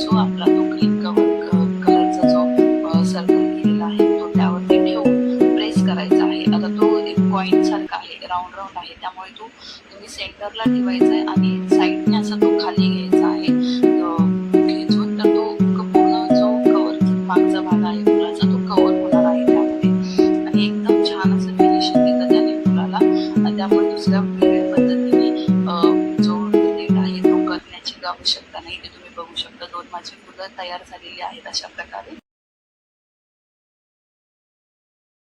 जो आपला तो ग्रीन कलरचा जो सर्कल केलेला आहे तो त्यावरती ठेवून प्रेस करायचा आहे. आता तो एक पॉइंट सारखा आहे, राऊंड आहे, त्यामुळे तुम्ही सेंटरला ठेवायचा आहे आणि साईडने असा तो खाली घ्यायचा आहे खेचून. तर तो पूर्ण जो कव्हरचा मागचा भाग आहे फुलाचा तो कव्हर होणार आहे त्यामध्ये आणि एकदम छान असं फिनिशिंग येतं त्याने फुलाला. त्यामुळे दुसऱ्या वेगळ्या पद्धतीने जो लेट आहे तो करण्याची आवश्यकता नाही. ते तुम्ही बघू शकता. 2 माझी फुलं तयार झालेली आहेत अशा प्रकारे.